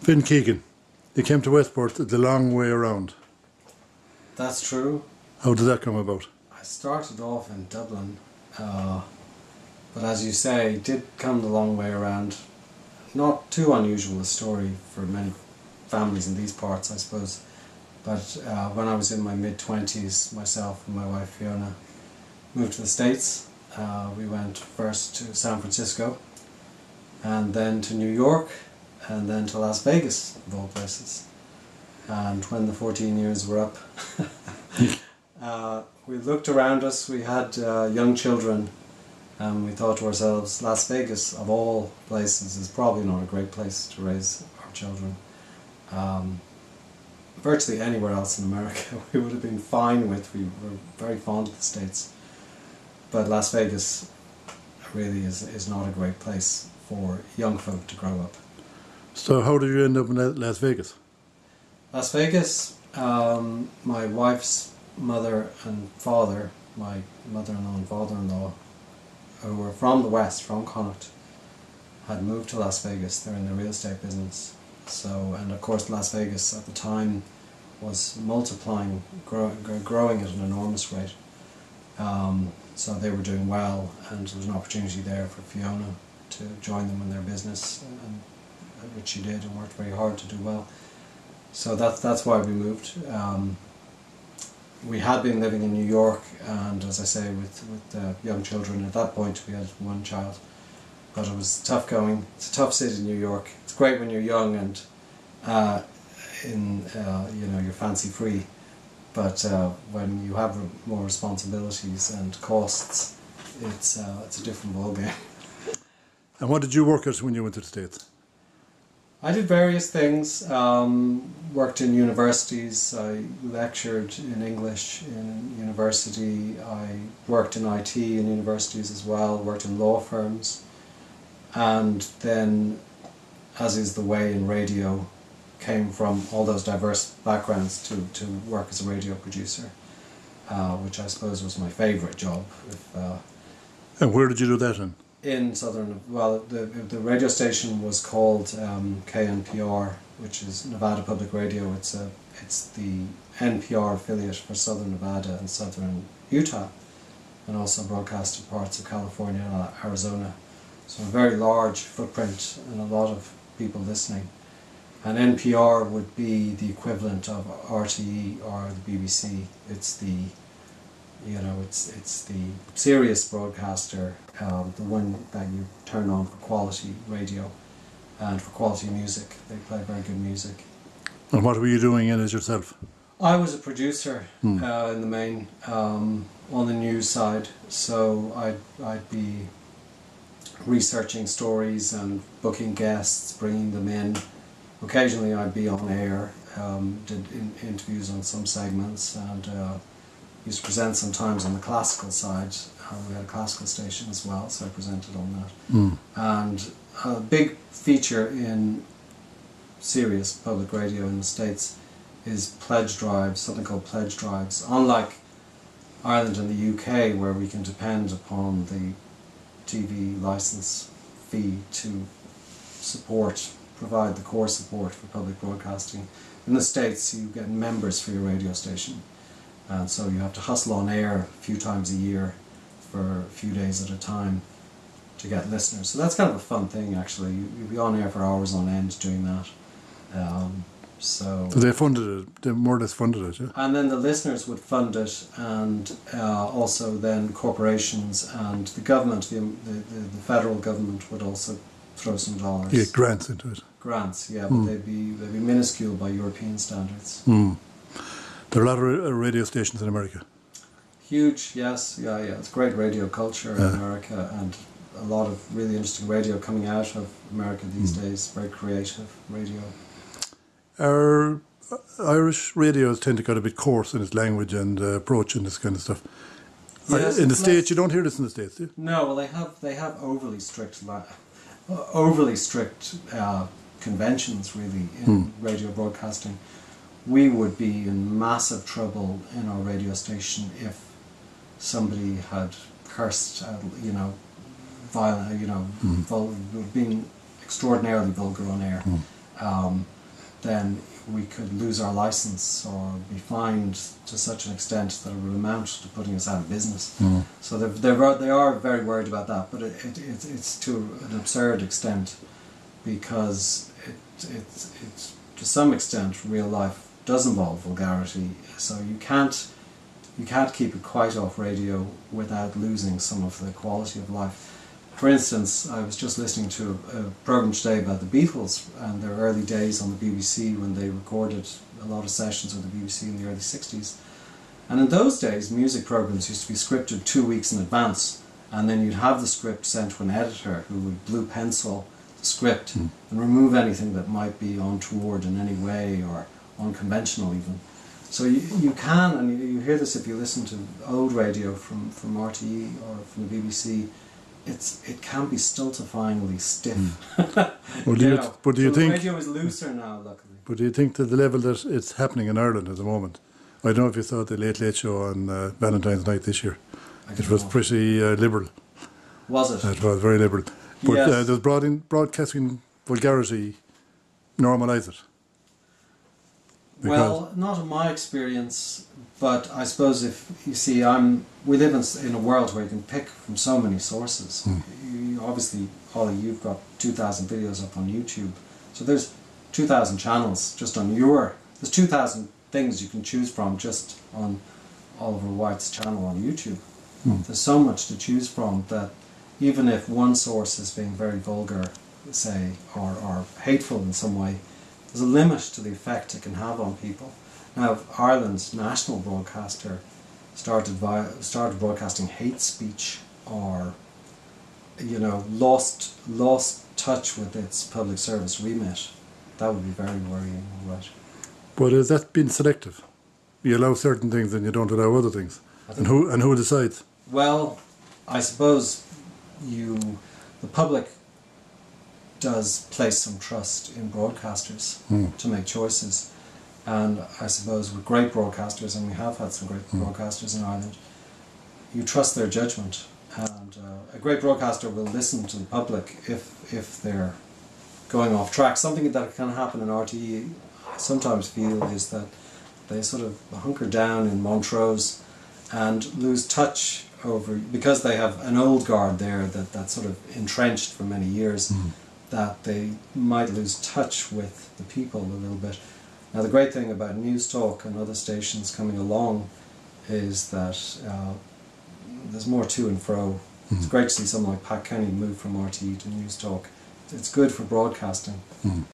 Finn Keegan, you came to Westport the long way around. That's true. How did that come about? I started off in Dublin, but as you say, did come the long way around. Not too unusual a story for many families in these parts, I suppose. But when I was in my mid-20s, myself and my wife Fiona moved to the States. We went first to San Francisco, and then to New York, and then to Las Vegas, of all places. And when the 14 years were up, we looked around us, we had young children, and we thought to ourselves, Las Vegas, of all places, is probably not a great place to raise our children. Virtually anywhere else in America we would have been fine with. We were very fond of the States. But Las Vegas really is not a great place for young folk to grow up. So how did you end up in Las Vegas? Las Vegas, my wife's mother and father, my mother-in-law and father-in-law, who were from the West, from Connacht, had moved to Las Vegas. They're in the real estate business. So, and of course Las Vegas at the time was multiplying, growing at an enormous rate. So they were doing well, and there was an opportunity there for Fiona to join them in their business, and which she did, and worked very hard to do well. So that's why we moved. We had been living in New York, and as I say, with young children. At that point we had one child, but it was tough going. It's a tough city, New York. It's great when you're young and you're fancy free, but when you have more responsibilities and costs, it's a different ballgame. And what did you work at when you went to the States? I did various things. Worked in universities. I lectured in English in university. I worked in IT in universities as well. Worked in law firms, and then, as is the way in radio, came from all those diverse backgrounds to work as a radio producer, which I suppose was my favourite job. And where did you do that in? In southern, well, the radio station was called KNPR, which is Nevada Public Radio. It's the NPR affiliate for southern Nevada and southern Utah, and also broadcast in parts of California and Arizona. So a very large footprint and a lot of people listening. And NPR would be the equivalent of RTE or the BBC. It's the it's the serious broadcaster, the one that you turn on for quality radio and for quality music. They play very good music. And what were you doing in it yourself? I was a producer in the main, on the news side. So I'd be researching stories and booking guests, bringing them in. Occasionally I'd be on air, did interviews on some segments, and used to present sometimes on the classical side. We had a classical station as well, so I presented on that. And a big feature in serious public radio in the States is pledge drives, something called pledge drives. Unlike Ireland and the UK, where we can depend upon the TV license fee to provide the core support for public broadcasting. In the States, you get members for your radio station. And so you have to hustle on air a few times a year for a few days at a time to get listeners. So that's kind of a fun thing, actually. You'll be on air for hours on end doing that. So they funded it, they more or less funded it, yeah? And then the listeners would fund it, and also then corporations and the government, the federal government would also throw some dollars. Yeah, grants into it. Grants, yeah, but they'd be minuscule by European standards. There are a lot of radio stations in America. Huge, yes, yeah. It's great radio culture in America, and a lot of really interesting radio coming out of America these days. Very creative radio. Our Irish radios tend to get a bit coarse in its language and approach and this kind of stuff. Yes, in the States, you don't hear this in the States, do you? No, well, they have overly strict conventions really in radio broadcasting. We would be in massive trouble in our radio station if somebody had cursed, violent, being extraordinarily vulgar on air. then we could lose our license or be fined to such an extent that it would amount to putting us out of business. So they are very worried about that, but it's to an absurd extent, because it's to some extent real life does involve vulgarity, so you can't keep it quite off radio without losing some of the quality of life. For instance, I was just listening to a program today about the Beatles and their early days on the BBC, when they recorded a lot of sessions with the BBC in the early 60s. And in those days, music programs used to be scripted 2 weeks in advance, and then you'd have the script sent to an editor who would blue pencil the script and remove anything that might be untoward in any way or unconventional even. So you can, and you hear this if you listen to old radio from RTE or from the BBC, it can be stultifyingly stiff. But do you think the radio is looser now, luckily? But do you think to the level that it's happening in Ireland at the moment? I don't know if you saw the Late Late Show on Valentine's night this year. It was pretty liberal. Was it? It was very liberal. But Yes. does broadcasting vulgarity normalise it? Well, not in my experience, but I suppose if you see, we live in a world where you can pick from so many sources. You, obviously, Ollie, you've got 2,000 videos up on YouTube, so there's 2,000 channels just on there's 2,000 things you can choose from just on Oliver White's channel on YouTube. There's so much to choose from that even if one source is being very vulgar, say, or hateful in some way, there's a limit to the effect it can have on people. Now, if Ireland's national broadcaster started broadcasting hate speech, or lost touch with its public service remit, that would be very worrying, right? But has that been selective? You allow certain things and you don't allow other things. And who decides? Well, I suppose the public does place some trust in broadcasters to make choices, and I suppose with great broadcasters, and we have had some great broadcasters in Ireland, you trust their judgment, and a great broadcaster will listen to the public if they're going off track. Something that can happen in RTE, I sometimes feel, is that they sort of hunker down in Montrose and lose touch because they have an old guard there that's sort of entrenched for many years, that they might lose touch with the people a little bit. Now, the great thing about News Talk and other stations coming along is that there's more to and fro. It's great to see someone like Pat Kenny move from RTE to News Talk. It's good for broadcasting.